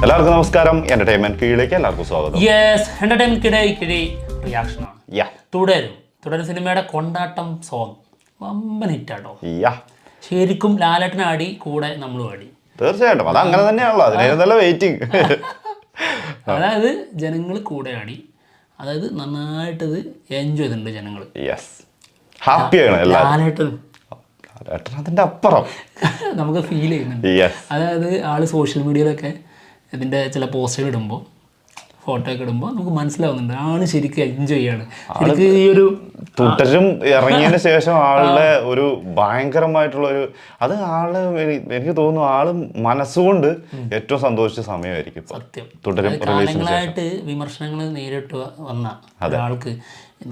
എല്ലാവർക്കും നമസ്കാരം. എന്റർടൈൻമെന്റ് കീഴിലേക്ക് എല്ലാവർക്കും സ്വാഗതം. എന്റർടൈൻമെന്റ് റിയാക്ഷനാണ്. തുടരും സിനിമയുടെ കൊണ്ടാട്ടം സോങ് വമ്പൻ ഹിറ്റാട്ടോ. ശരിക്കും ലാലേട്ടനാടി കൂടെ നമ്മളും ആടി. തീർച്ചയായിട്ടും അത് അങ്ങനെ തന്നെയാണല്ലോ, അതിനായിരുന്നല്ലോ വെയിറ്റിംഗ്. അതായത് ജനങ്ങൾ കൂടെ ആടി, അതായത് നന്നായിട്ട് ഇത് എൻജോയ് ചെയ്തിട്ടുണ്ട് ജനങ്ങൾ. ഹാപ്പിയാണ് ലാലേട്ടൻ അതിന്റെ അപ്പുറം നമുക്ക് ഫീൽ ചെയ്യുന്നുണ്ട്. അതായത് ആള് സോഷ്യൽ മീഡിയയിലൊക്കെ ഇതിൻ്റെ ചില പോസ്റ്റുകൾ ഇടുമ്പോൾ, ഫോട്ടോ ഒക്കെ ഇടുമ്പോൾ നമുക്ക് മനസ്സിലാവുന്നുണ്ട് ആള് ശരിക്കും എൻജോയ് ചെയ്യാണ്. ശരിക്കും ഈ ഒരു തുടരും ഇറങ്ങിയതിന് ശേഷം ആളുടെ ഒരു ഭയങ്കരമായിട്ടുള്ള ഒരു അത് എനിക്ക് തോന്നുന്നു ആള് മനസ്സുകൊണ്ട് ഏറ്റവും സന്തോഷിച്ച സമയമായിരിക്കും സത്യം. തുടരും. കാലങ്ങളായിട്ട് വിമർശനങ്ങൾ നേരിട്ട് വന്ന ഒരാൾക്ക്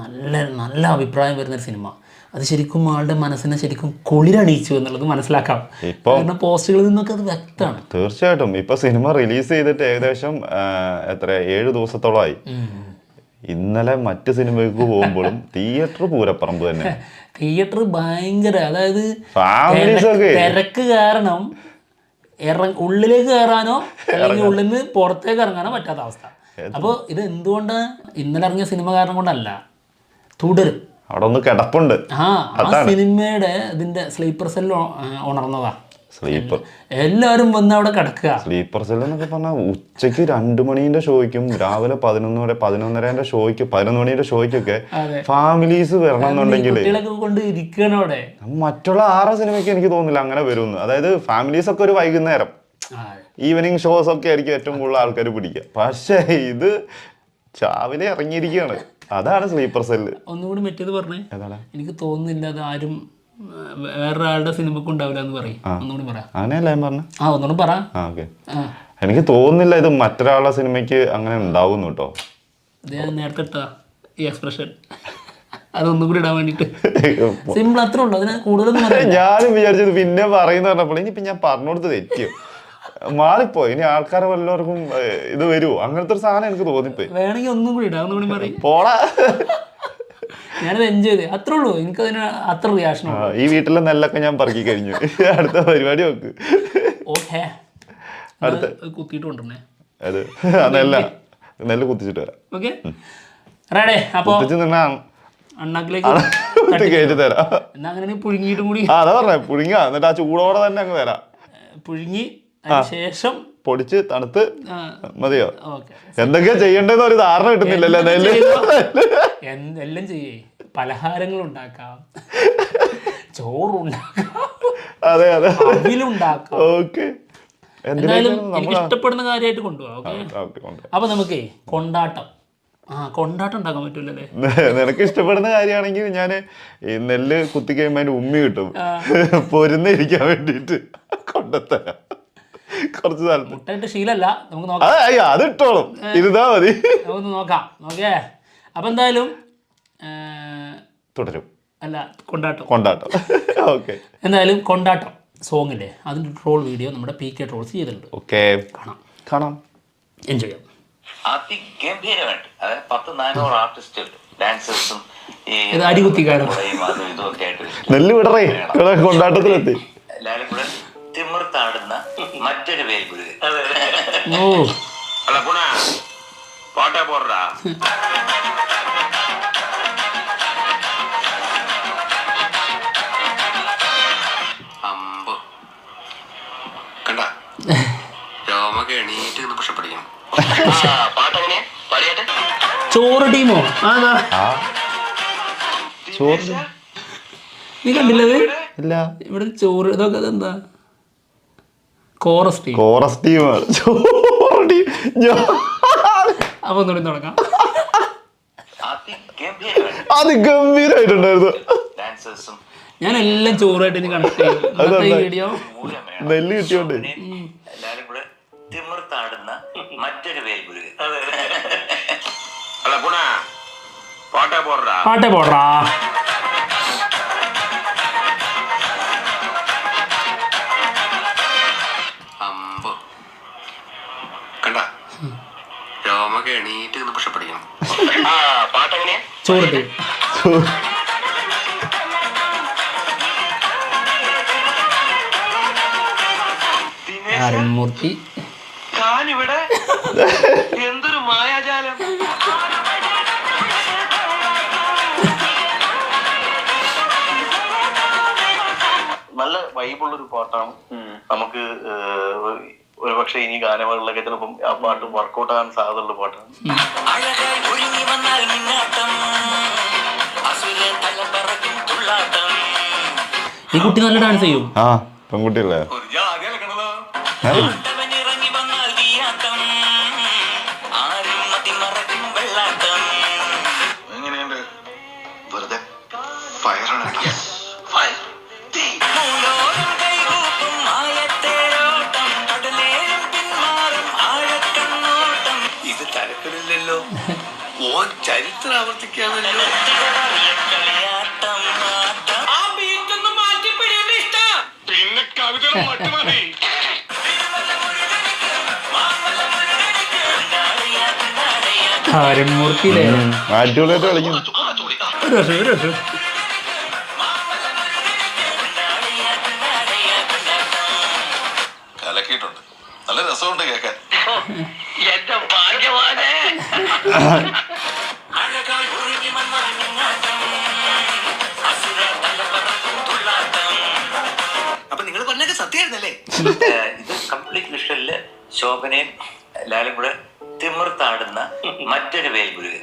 നല്ല നല്ല അഭിപ്രായം വരുന്നൊരു സിനിമ, അത് ശരിക്കും ആളുടെ മനസ്സിനെ ശരിക്കും കുളിരണിയിച്ചു എന്നുള്ളത് മനസ്സിലാക്കാം. കാരണം പോസ്റ്റുകളിൽ നിന്നൊക്കെ അത് വ്യക്തമാണ്. തീർച്ചയായിട്ടും. ഇപ്പൊ സിനിമ റിലീസ് ചെയ്തിട്ട് ഏകദേശം 7 ദിവസത്തോളമായി. ഇന്നലെ മറ്റു സിനിമയ്ക്ക് പോകുമ്പോഴും തിയേറ്റർ പൂരപ്പറമ്പ് തന്നെ. തിയേറ്റർ ഭയങ്കര, അതായത് തിരക്ക് കാരണം ഉള്ളിലേക്ക് കയറാനോ അല്ലെങ്കിൽ ഉള്ളിൽ നിന്ന് പുറത്തേക്ക് ഇറങ്ങാനോ പറ്റാത്ത അവസ്ഥ. അപ്പോൾ ഇത് എന്തുകൊണ്ടാണ്? ഇന്നലെ ഇറങ്ങിയ സിനിമ കാരണം കൊണ്ടല്ല, തുടരും അവിടെ ഒന്ന് കിടപ്പുണ്ട്. ആ സിനിമയുടെ ഇതിന്റെ സ്ലീപ്പർ സെല്ല് ഉണർന്നതാ. എല്ലാവരും വന്ന് അവിടെ കിടക്കുക. സ്ലീപ്പർ സെല്ല് എന്നൊക്കെ പറഞ്ഞാൽ ഉച്ചയ്ക്ക് 2 മണീന്റെ ഷോയ്ക്കും രാവിലെ 11:30 ഷോയ്ക്ക് 11 മണീന്റെ ഷോയ്ക്കൊക്കെ ഫാമിലീസ് വരണം എന്നുണ്ടെങ്കിൽ കൊണ്ട് ഇരിക്കണം അവിടെ. മറ്റുള്ള 6 സിനിമയ്ക്ക് എനിക്ക് തോന്നുന്നില്ല അങ്ങനെ വരുമെന്ന്. അതായത് ഫാമിലീസ് ഒക്കെ ഒരു വൈകുന്നേരം ഈവനിങ് ഷോസ് ഒക്കെ ആയിരിക്കും ഏറ്റവും കൂടുതൽ ആൾക്കാർ പിടിക്കുക. പക്ഷേ ഇത് രാവിലെ ഇറങ്ങിയിരിക്കുകയാണ്. അതാണ് സ്ലീപ്പർ സെല്ല്. ഒന്നുകൂടി മറ്റേത് പറഞ്ഞേ. എനിക്ക് തോന്നുന്നില്ല അത് ആരും വേറൊരാളുടെ സിനിമക്ക് ഉണ്ടാവില്ല എന്ന് പറയും. ഒന്നുകൂടി പറയാം. അങ്ങനെയല്ല ഞാൻ പറഞ്ഞു. ഒന്നുകൂടി പറ. എനിക്ക് തോന്നുന്നില്ല ഇത് മറ്റൊരാളുടെ സിനിമയ്ക്ക് അങ്ങനെ ഉണ്ടാവുന്നു കേട്ടോ. ഞാൻ നേരത്തെ ഇട്ടാ ഈ എക്സ്പ്രഷൻ അതൊന്നും കൂടി ഇടാൻ വേണ്ടിട്ട് സിമ്പിൾ അത്രേ ഉള്ളൂ. അതിന് കൂടുതലൊന്നും ഞാനും വിചാരിച്ചത് പിന്നെ പറയുന്ന പറഞ്ഞപ്പോൾ ഇനിയിപ്പോ ഞാൻ പറഞ്ഞുകൊടുത്ത് തെറ്റിയോ മാറിപ്പോ. ഇനി ആൾക്കാരെ വല്ലവർക്കും ഇത് വരുമോ അങ്ങനത്തെ ഒരു സാധനം എനിക്ക് തോന്നിപ്പോയി. വേണമെങ്കിൽ ഒന്നും കൂടി ഇടാം. ഒന്നും കൂടി പറയും പോടാ. ഞാനത് എൻജോയ് ചെയ്ത് അത്രേ ഉള്ളൂ. എനിക്കതിന് അത്ര റിയാക്ഷൻ. ഈ വീട്ടിലെ നെല്ലൊക്കെ ഞാൻ പറക്കി കഴിഞ്ഞു. അടുത്ത പരിപാടി നോക്ക്. ഓക്കെ, അടുത്ത കുത്തിയിട്ട് കൊണ്ടുവരണേ. അത് നെല്ല് കുത്തിച്ചിട്ട് വരാം. Okay ready. അപ്പൊ അണ്ണാക്കിലേക്ക് കയറ്റി തരാം. എന്നാ അങ്ങനെ പുഴുങ്ങിയിട്ടും കൂടി അതാ പറഞ്ഞേ പുഴുങ്ങാ. എന്നിട്ട് ആ ചൂടോടെ തന്നെ അങ്ങ് തരാം. പുഴുങ്ങി ശേഷം പൊടിച്ച് തണുത്ത് മതിയോ? എന്തൊക്കെയാ ചെയ്യണ്ടെന്ന് ഒരു ധാരണ കിട്ടുന്നില്ലല്ലോ. എല്ലാം ചെയ്യേ. പലഹാരങ്ങൾ ഉണ്ടാക്കാം, ചോറുണ്ടാക്കാം, അതെ അതെ ഉണ്ടാക്കാം. ഓക്കെ, എന്തായാലും എനിക്ക് ഇഷ്ടപ്പെടുന്ന കാര്യമായിട്ട് കൊണ്ടുപോകാം. അപ്പൊ നമുക്കേ കൊണ്ടാട്ടം ഉണ്ടാക്കാൻ പറ്റൂലല്ലേ? നിനക്ക് ഇഷ്ടപ്പെടുന്ന കാര്യമാണെങ്കിൽ ഞാൻ ഈ നെല്ല് കുത്തി കഴിയുമ്പോ അതിന്റെ ഉമ്മി കിട്ടും, പൊരുന്നിരിക്കാൻ വേണ്ടിട്ട് കൊണ്ടുത്തരാം. കുറച്ച് മുട്ടായിട്ട് ശീലല്ല, നമുക്ക് നോക്കാം. അത് ഇട്ടോളും, ഇരുന്നാ മതി. നമുക്ക് നോക്കാം. ഓക്കേ, അപ്പൊ എന്തായാലും തുടരും. അല്ല, കൊണ്ടാട്ടം. ഓക്കെ, എന്തായാലും കൊണ്ടാട്ടം സോങ്ങില്ലേ അതിന്റെ ട്രോൾ വീഡിയോ നമ്മുടെ PK ട്രോൾസ് ചെയ്തിട്ടുണ്ട്. ഓക്കെ, കാണാം, എൻജോയ് ചെയ്യാം. അതിഗംഭീരമായിട്ട്, അതായത് 10-400 ആർട്ടിസ്റ്റുകൾ, ഡാൻസേഴ്സും അടികുത്തിക്കാരും ഇതൊക്കെ ആയിട്ട് നെല്ല് വിടറേ കൊണ്ടാട്ടത്തിലെത്തി. ലാലിപ്പുഴൻ തിമിർത്താടുന്ന മറ്റൊരു വേൽമുരുകൻ. പാട്ടാ പോറാ. അമ്പ് കണ്ട രോമൊക്കെ എണീറ്റ് നിന്ന് പക്ഷെ പഠിക്കണം. പാട്ടെങ്ങനെയാ പാടിയാട്ടെ? ചോറ് ടീമോ? ചോറ് നീ കണ്ടില്ലത്? ഇല്ല. ഇവിടെ ചോറ് ഇതൊക്കെ എന്താ? Chorus team. അപ്പൊ ഒന്നുകൂടി തുടങ്ങാം. അതിഗംഭീരായിട്ടുണ്ടായിരുന്നു. ഞാൻ എല്ലാം ചോറായിട്ട് ഇനി കണക്ട് ചെയ്യും. വീഡിയോ നെല്ല് കിട്ടിയോണ്ട് തിമിർത്താടുന്ന മറ്റൊരു വേൽമുരുകൻ. പാട്ടേ പോറാ. അമ്പ് കണ്ട രോമൊക്കെ എണീറ്റ് നിന്ന് പക്ഷെ പഠിക്കണം. പാട്ടെങ്ങനെയാ? ചോറ് ടീം. അരുൺമൂർത്തി ഇവിടെ എന്തൊരു മായാജാലം. നല്ല വൈബുള്ളൊരു പാട്ടാണ്. നമുക്ക് ഒരു പക്ഷെ ഇനി ഗാനമേളകളിലൊക്കെ ചിലപ്പം ആ പാട്ട് വർക്കൗട്ട് ആകാൻ സാധ്യതയുള്ള പാട്ടാണ്. ഈ കുട്ടി നല്ല ഡാൻസ് ചെയ്യും. ആ പെൺകുട്ടിയല്ലേ? എങ്ങനെയുണ്ട്? വെറുതെ ഫയറാണ്. ഇത് തരക്കില്ലല്ലോ, ഓൻ ചരിത്രം ആവർത്തിക്കാണല്ലോ. പിന്നെ കവിത മറ്റു മതി. അരുൺമൂർത്തിയിലെ അടിപൊളിയായിട്ട് കളിക്കുന്നു. കലക്കിയിട്ടുണ്ട്, നല്ല രസമുണ്ട് കേൾക്കാൻ. എന്റെ ഭാഗ്യവാനേ. അപ്പൊ നിങ്ങൾ പറഞ്ഞൊക്കെ സത്യമായിരുന്നല്ലേ? ഇത് കംപ്ലീറ്റ് വിഷ്വലില് ശോഭനയും ലാലും കൂടെ തിമിർത്താടുന്ന മറ്റൊരു വേൽമുരുകൻ.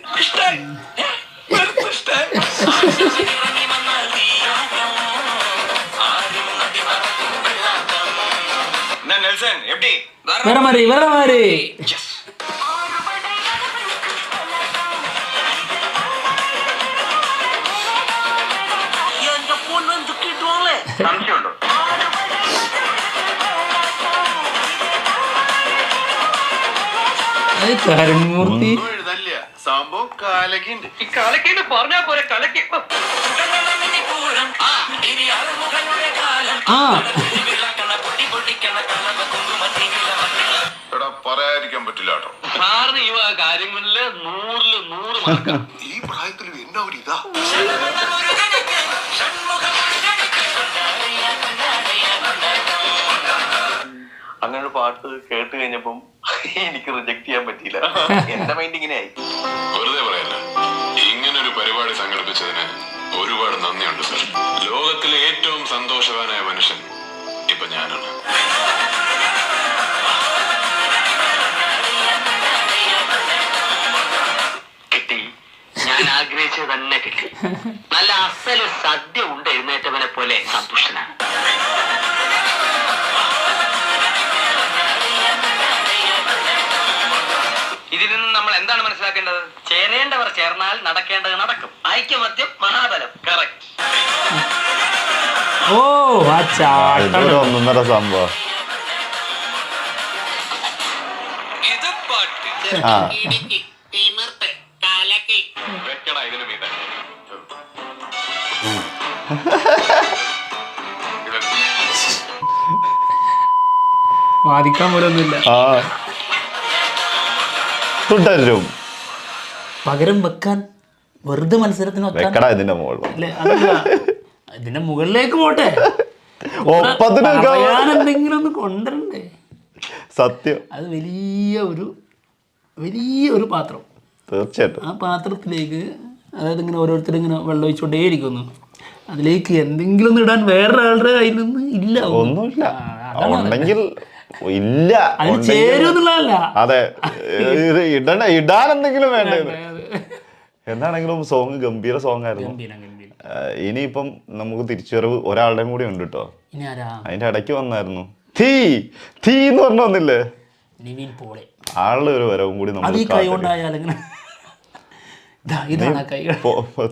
നെൽസൺ എപ്പി വേറെ മാറി വേറെ മാറി. സംശയമുണ്ടോ? അരുൺമൂർത്തി സംഭവം കാലക്കുണ്ട്. ഈ കാലക്കിന്ന് പറഞ്ഞാ പോരെ, കലക്കി. ആ പറയാതിരിക്കാൻ പറ്റില്ല കേട്ടോ. സാറിന് ഈ കാര്യങ്ങളില് 100-ല് 100 മാർക്കാ. ഈ പ്രായത്തിൽ എന്താ ഒരു ഇതാ. അങ്ങനെ ഒരു പാട്ട് കേട്ട് കഴിഞ്ഞപ്പം എനിക്ക് റിജക്ട് ചെയ്യാൻ പറ്റിയില്ല. എന്റെ മൈൻഡ് ഇങ്ങനെ ആയി. വെറുതെ പറയല്ല, ഇങ്ങനൊരു പരിപാടി സംഘടിപ്പിച്ചതിന് ഒരുപാട് നന്ദിയുണ്ട് സർ. ലോകത്തിലെ ഏറ്റവും സന്തോഷവാനായ മനുഷ്യൻ ഇപ്പൊ ഞാനാണ്. കിട്ടി, ഞാൻ ആഗ്രഹിച്ചത് തന്നെ കിട്ടി. നല്ല അസല് സദ്യ ഉണ്ട് എഴുന്നേറ്റവനെ പോലെ സന്തുഷ്ടനാണ്. ഇതിൽ നിന്ന് നമ്മൾ എന്താണ് മനസ്സിലാക്കേണ്ടത്? ചേരേണ്ടവർ ചേർന്നാൽ നടക്കേണ്ടത് നടക്കും. ഐക്യമത്യം മഹാബലം. കറക്റ്റ്. ഓ ആ ചാട്ടം ഒന്നൊന്നര സംഭവം. ഇത് പാട്ട് ആ വെക്കടാ ഇതിന് മീതെ. വാദിക്കാൻ പോലും ഒന്നുമില്ല. ആ തുടരും. പകരം വെക്കാൻ വെറുതെ മത്സരത്തിന് വെക്കാൻ വെക്കടാ ഇതിന്റെ മുകളിൽ. അല്ലേ? അതല്ല, ഇതിന്റെ മുകളിലേക്ക് പോട്ടെ. ഒപ്പത്തിന് പറയാൻ എന്തെങ്കിലും ഒന്ന് കൊണ്ടുവരണ്ടേ? സത്യം. അത് വലിയൊരു പാത്രം. തീർച്ചയായിട്ടും. ആ പാത്രത്തിലേക്ക് അതായത് ഇങ്ങനെ ഓരോരുത്തർ ഇങ്ങനെ വെള്ളം ഒഴിച്ചുകൊണ്ടേയിരിക്കുന്നു. അതിലേക്ക് എന്തെങ്കിലും ഒന്ന് ഇടാൻ വേറൊരാളുടെ കയ്യിൽ നിന്ന് ഇല്ല, ഒന്നുമില്ല. ഉണ്ടെങ്കിൽ ഇല്ല, അതിന് ചേരുന്നുള്ളതല്ല. അതെ, ഇടാൻ എന്തെങ്കിലും വേണ്ടത്. എന്താണെങ്കിലും സോങ് ഗംഭീര സോങ് ആയിരുന്നു. ഇനിയിപ്പം നമുക്ക് തിരിച്ചുവരവ് ഒരാളുടെയും കൂടി ഉണ്ട് കേട്ടോ. അതിന്റെ ഇടയ്ക്ക് വന്നായിരുന്നു തീ എന്ന് പറഞ്ഞു വന്നില്ലേ, ആളുടെ ഒരു വരവും കൂടി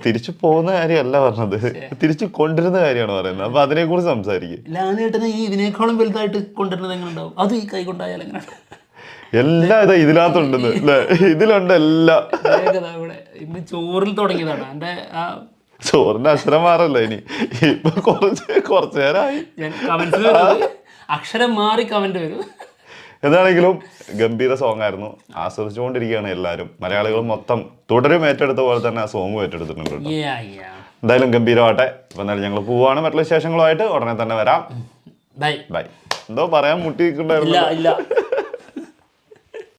തിരിച്ചു പോകുന്ന കാര്യമല്ല പറഞ്ഞത്, തിരിച്ചു കൊണ്ടിരുന്ന കാര്യമാണ് പറയുന്നത്. അപ്പൊ അതിനെ കുറിച്ച് സംസാരിക്കും. ഇതിനേക്കാളും വലുതായിട്ട് കൊണ്ടുവരുന്നത് എങ്ങനെ ഉണ്ടാവും? അത് ഈ കൈ കൊണ്ടായാൽ എങ്ങനെ? എല്ലാം ഇതാ ഇതിനകത്തുണ്ടെന്ന് അല്ലേ? ഇതിലുണ്ട് എല്ലാം. ഇന്ന് ചോറിൽ തുടങ്ങിയതാണ് എന്റെ ആ ചോറിന്റെ അക്ഷരം മാറല്ലോ ഇനി. ഇപ്പൊ കുറച്ചു നേരമായി അക്ഷരം മാറി കമന്റ് വരും. എന്താണെങ്കിലും ഗംഭീര സോങ് ആയിരുന്നു. ആസ്വദിച്ചുകൊണ്ടിരിക്കുകയാണ് എല്ലാവരും. മലയാളികൾ മൊത്തം തുടരും ഏറ്റെടുത്ത പോലെ തന്നെ ആ സോങ്ങും ഏറ്റെടുത്തിട്ടുണ്ട്. എന്തായാലും ഗംഭീരമാട്ടെ. അപ്പൊ എന്തായാലും ഞങ്ങൾ പോവാണ്. മറ്റുള്ള വിശേഷങ്ങളുമായിട്ട് ഉടനെ തന്നെ വരാം. ബൈ. എന്തോ പറയാൻ മുട്ടിയിട്ടുണ്ടായിരുന്നു.